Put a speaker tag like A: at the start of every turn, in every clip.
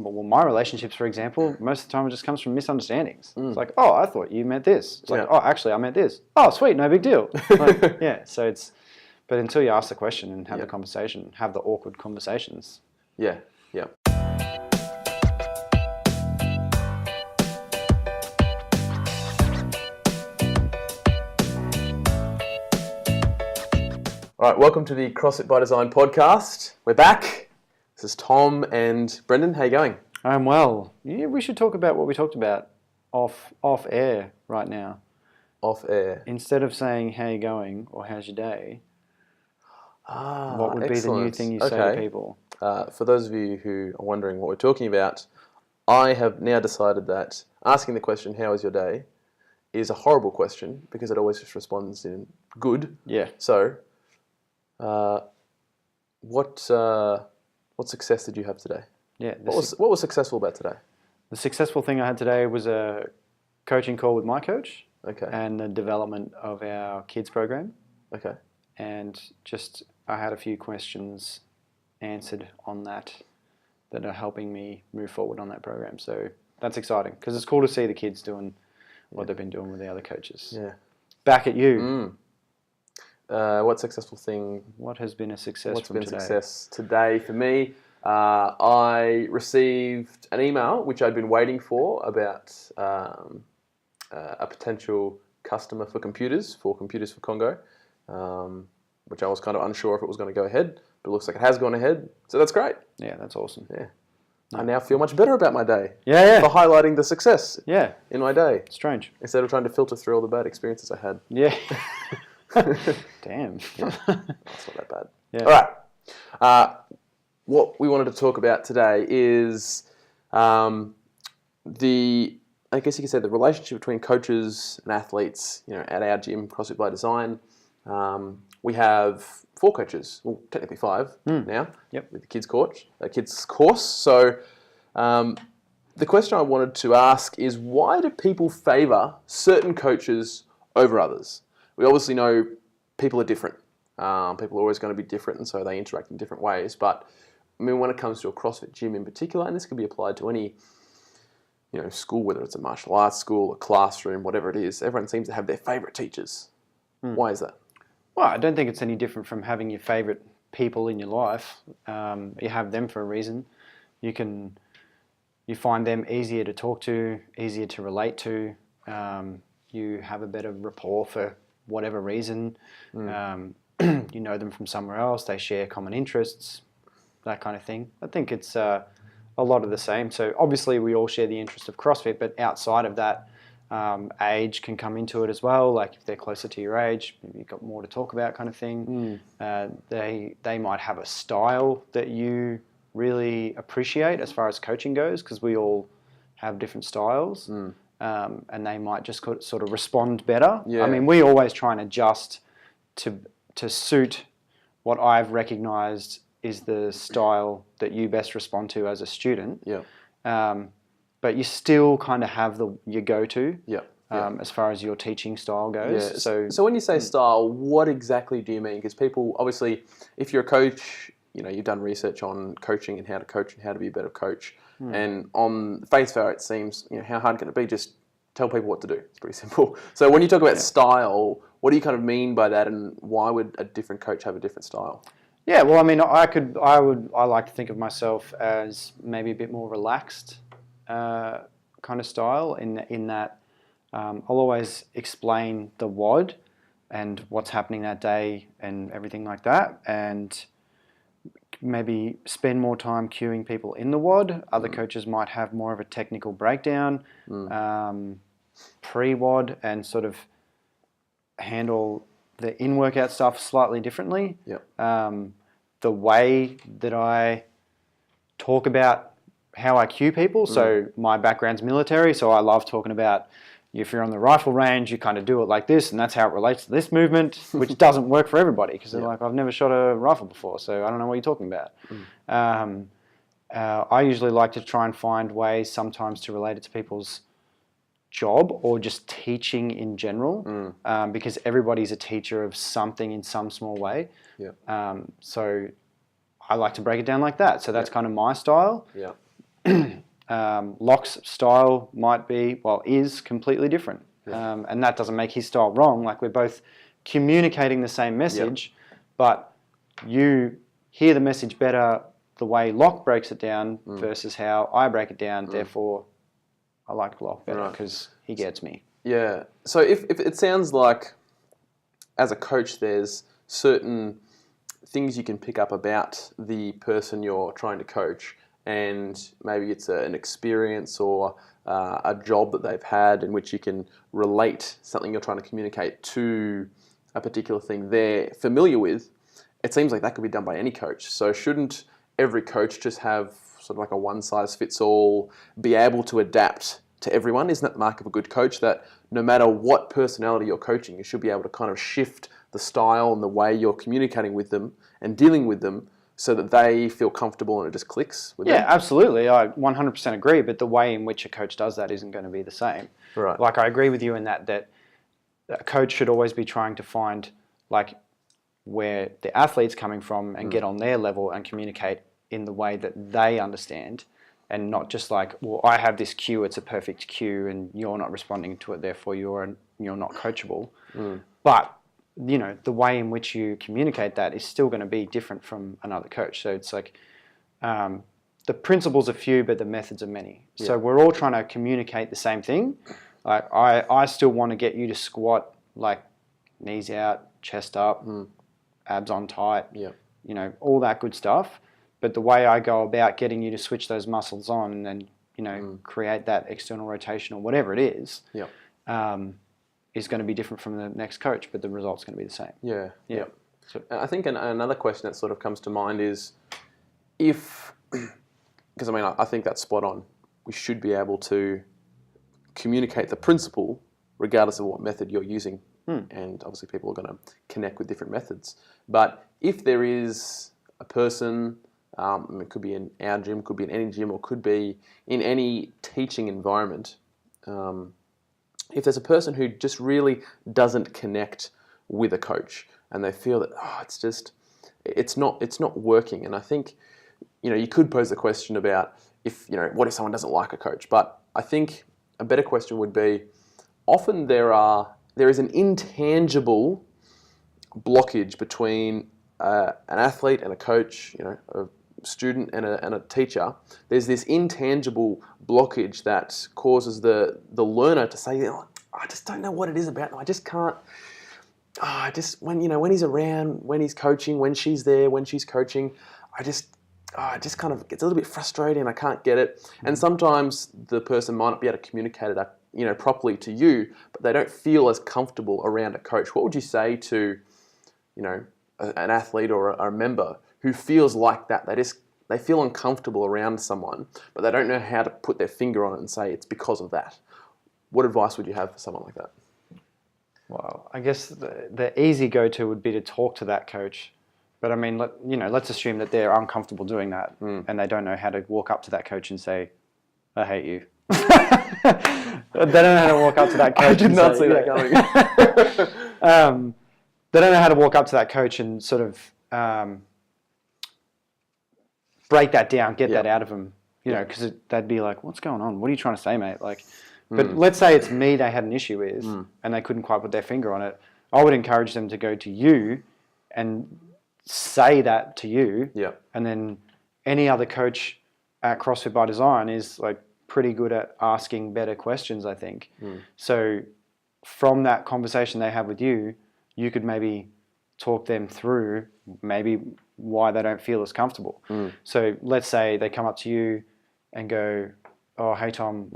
A: well, my relationships, for example, most of the time it just comes from misunderstandings. It's like, oh, I thought you meant this. It's like, oh, actually, I meant this. Oh, sweet, no big deal. Like, yeah, so it's, but until you ask the question and have the conversation, have the awkward conversations.
B: Yeah, yeah. All right, welcome to the CrossFit by Design podcast. We're back. This is Tom and Brendan. How you going?
A: I'm well. Yeah, we should talk about what we talked about off air right now.
B: Off air.
A: Instead of saying, how you going or how's your day, what would be the new thing you say to people?
B: For those of you who are wondering what we're talking about, I have now decided that asking the question, how is your day, is a horrible question because it always just responds in good.
A: Yeah.
B: So, what success did you have today?
A: Yeah.
B: What was successful about today?
A: The successful thing I had today was a coaching call with my coach.
B: Okay.
A: And the development of our kids program.
B: Okay.
A: And just I had a few questions answered on that are helping me move forward on that program. So that's exciting because it's cool to see the kids doing what they've been doing with the other coaches.
B: Yeah.
A: Back at you.
B: What successful thing?
A: What has been a success
B: What's
A: from
B: been
A: today?
B: success today for me? I received an email which I'd been waiting for about a potential customer for Computers for Congo, which I was kind of unsure if it was going to go ahead, but it looks like it has gone ahead. So that's great.
A: Yeah, that's awesome.
B: Yeah. I now feel much better about my day.
A: Yeah.
B: For highlighting the success in my day.
A: Strange.
B: Instead of trying to filter through all the bad experiences I had.
A: Yeah. Damn.
B: Yeah. That's not that bad.
A: Yeah.
B: All right. What we wanted to talk about today is I guess you could say the relationship between coaches and athletes, at our gym, CrossFit by Design. We have 4 coaches, well, technically 5 now, with the kids course. So the question I wanted to ask is, why do people favour certain coaches over others? We obviously know people are different. People are always going to be different, and so they interact in different ways. But I mean, when it comes to a CrossFit gym in particular, and this can be applied to any school, whether it's a martial arts school, a classroom, whatever it is, everyone seems to have their favourite teachers. Why is that?
A: Well, I don't think it's any different from having your favourite people in your life. You have them for a reason. You find them easier to talk to, easier to relate to. You have a better rapport for whatever reason. You know them from somewhere else. They share common interests, that kind of thing. I think it's a lot of the same. So obviously we all share the interest of CrossFit, but outside of that, age can come into it as well. Like if they're closer to your age, maybe you've got more to talk about, kind of thing. They might have a style that you really appreciate as far as coaching goes, because we all have different styles, and they might just sort of respond better.
B: Yeah.
A: I mean, we always try and adjust to suit what I've recognised is the style that you best respond to as a student.
B: Yeah.
A: But you still kind of have your go-to as far as your teaching style goes.
B: Yeah. So when you say style, what exactly do you mean? Because people, obviously, if you're a coach, you've done research on coaching and how to be a better coach. And on face value, it seems, how hard can it be? Just tell people what to do. It's pretty simple. So when you talk about style, what do you kind of mean by that, and why would a different coach have a different style?
A: Yeah, well, I mean, I like to think of myself as maybe a bit more relaxed kind of style in that I'll always explain the WOD and what's happening that day and everything like that, and maybe spend more time cueing people in the WOD. Other coaches might have more of a technical breakdown pre-WOD and sort of handle the in-workout stuff slightly differently. The way that I talk about how I cue people, so my background's military, so I love talking about if you're on the rifle range, you kind of do it like this, and that's how it relates to this movement, which doesn't work for everybody, because they're like, I've never shot a rifle before, so I don't know what you're talking about. I usually like to try and find ways sometimes to relate it to people's job or just teaching in general, because everybody's a teacher of something in some small way. So I like to break it down like that. So that's kind of my style. Locke's style is completely different. And that doesn't make his style wrong. Like, we're both communicating the same message, but you hear the message better the way Locke breaks it down versus how I break it down. Therefore, I like Locke better because he gets me.
B: Yeah. So if it sounds like, as a coach, there's certain things you can pick up about the person you're trying to coach, and maybe it's an experience or a job that they've had in which you can relate something you're trying to communicate to a particular thing they're familiar with. It seems like that could be done by any coach. So shouldn't every coach just have sort of like a one-size-fits-all, be able to adapt to everyone? Isn't that the mark of a good coach, that no matter what personality you're coaching, you should be able to kind of shift the style and the way you're communicating with them and dealing with them so that they feel comfortable and it just clicks with them?
A: Yeah, absolutely. I 100% agree, but the way in which a coach does that isn't going to be the same.
B: Right.
A: Like, I agree with you in that a coach should always be trying to find, like, where the athlete's coming from and get on their level and communicate in the way that they understand, and not just like, well, I have this cue, it's a perfect cue, and you're not responding to it, therefore you're not coachable. But, you know, the way in which you communicate that is still going to be different from another coach. So it's like, the principles are few, but the methods are many. Yeah. So we're all trying to communicate the same thing. Like, I still want to get you to squat, like, knees out, chest up, abs on tight, you know, all that good stuff. But the way I go about getting you to switch those muscles on and then, you know, create that external rotation or whatever it is, is going to be different from the next coach, but the result's going to be the same.
B: Yeah.
A: So,
B: I think another question that sort of comes to mind is, if, because I mean, I think that's spot on. We should be able to communicate the principle regardless of what method you're using. And obviously people are going to connect with different methods. But if there is a person, it could be in our gym, could be in any gym, or could be in any teaching environment, if there's a person who just really doesn't connect with a coach and they feel that, it's not working. And I think, you know, you could pose the question about what if someone doesn't like a coach? But I think a better question would be, often there is an intangible blockage between an athlete and a coach, you know, a student and a teacher. There's this intangible blockage that causes the learner to say, I just don't know what it is about them. I just can't. When he's around, when he's coaching, when she's there, when she's coaching, it just kind of gets a little bit frustrating. I can't get it. And sometimes the person might not be able to communicate it, properly to you, but they don't feel as comfortable around a coach. What would you say to, an athlete or a member who feels like that? They feel uncomfortable around someone, but they don't know how to put their finger on it and say it's because of that. What advice would you have for someone like that?
A: Well, I guess the easy go-to would be to talk to that coach. But I mean, let's assume that they're uncomfortable doing that and they don't know how to walk up to that coach and say, I hate you. They don't know how to walk up to that coach.
B: I did not see that
A: coming. They don't know how to walk up to that coach and sort of break that down, get that out of them, because they'd be like, what's going on? What are you trying to say, mate? But let's say it's me they had an issue with and they couldn't quite put their finger on it. I would encourage them to go to you and say that to you.
B: Yeah.
A: And then any other coach at CrossFit by Design is pretty good at asking better questions, I think. So from that conversation they have with you, you could maybe talk them through maybe why they don't feel as comfortable. So let's say they come up to you and go, oh, hey Tom,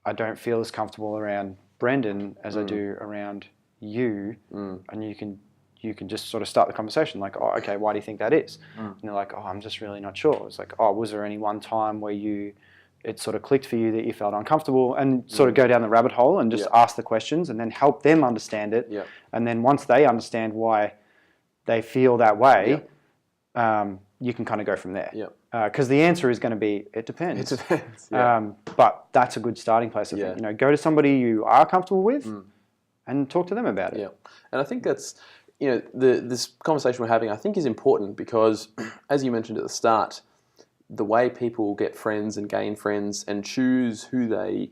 A: I don't feel as comfortable around Brendan as I do around you. And you can just sort of start the conversation oh, okay, why do you think that is? And they're like, oh, I'm just really not sure. It's like, oh, was there any one time where it sort of clicked for you that you felt uncomfortable, and sort of go down the rabbit hole and just ask the questions and then help them understand it.
B: Yeah. And
A: then once they understand why they feel that way, you can kind of go from there. Because the answer is going to be, it depends.
B: It depends. Yeah.
A: But that's a good starting place, I think. Go to somebody you are comfortable with and talk to them about it.
B: Yeah. And I think that's, this conversation we're having, I think, is important because, as you mentioned at the start, the way people get friends and gain friends and choose who they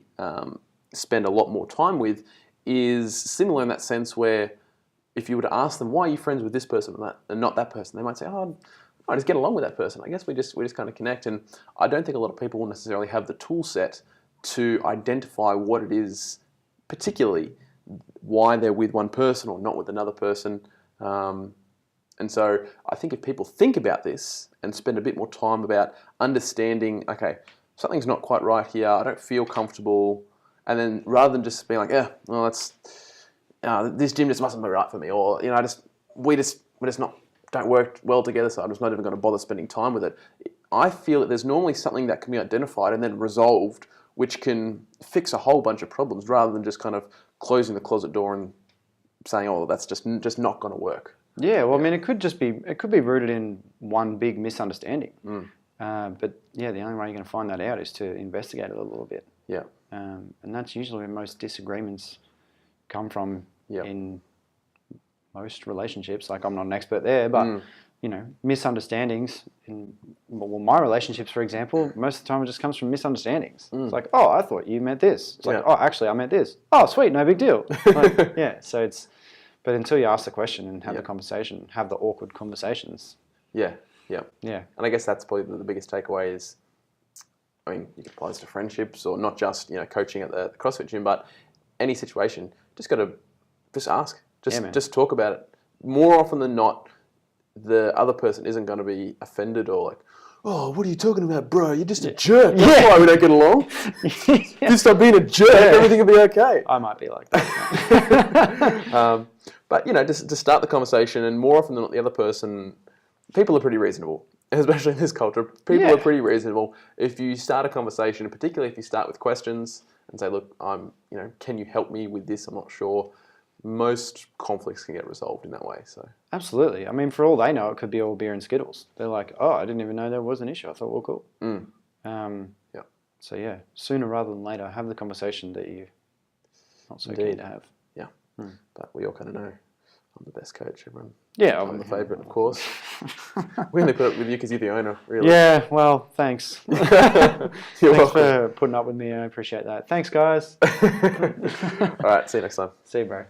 B: spend a lot more time with is similar in that sense where if you were to ask them, why are you friends with this person and not that person? They might say, oh, I just get along with that person. I guess we just kind of connect. And I don't think a lot of people will necessarily have the tool set to identify what it is, particularly why they're with one person or not with another person. And so I think if people think about this and spend a bit more time about understanding, okay, something's not quite right here, I don't feel comfortable, and then rather than just being like, yeah, well, this gym just mustn't be right for me, or we just don't work well together, so I'm just not even going to bother spending time with it. I feel that there's normally something that can be identified and then resolved, which can fix a whole bunch of problems, rather than just kind of closing the closet door and saying, oh, that's just not going to work.
A: Yeah, well, I mean, it could be rooted in one big misunderstanding. But yeah, the only way you're going to find that out is to investigate it a little bit.
B: Yeah.
A: And that's usually where most disagreements come from in most relationships. Like, I'm not an expert there, but misunderstandings in my relationships, for example, most of the time it just comes from misunderstandings. It's like, oh, I thought you meant this. It's like, oh, actually, I meant this. Oh, sweet, no big deal. Like, yeah, so it's. But until you ask the question and have the conversation, have the awkward conversations.
B: Yeah.
A: And
B: I guess that's probably the biggest takeaway is, I mean, you can apply this to friendships or not just, coaching at the CrossFit gym, but any situation, just ask. Just talk about it. More often than not, the other person isn't going to be offended or like, oh, what are you talking about, bro? You're just a jerk. That's why we don't get along. Just stop being a jerk, everything will be okay.
A: I might be like that.
B: But, just to start the conversation, and more often than not, the other person, people are pretty reasonable, especially in this culture. People are pretty reasonable. If you start a conversation, and particularly if you start with questions and say, look, can you help me with this? I'm not sure. Most conflicts can get resolved in that way. So
A: absolutely. I mean, for all they know, it could be all beer and Skittles. They're like, oh, I didn't even know there was an issue. I thought, well, cool. So yeah, sooner rather than later, have the conversation that you're not so keen to have.
B: Yeah. But we all kind of know I'm the best coach. Everyone.
A: Yeah,
B: I'm the favourite, of course. We only put up with you because you're the owner, really.
A: Yeah. Well, thanks.
B: Thanks
A: for putting up with me. I appreciate that. Thanks, guys.
B: All right. See you next time.
A: See you, bro.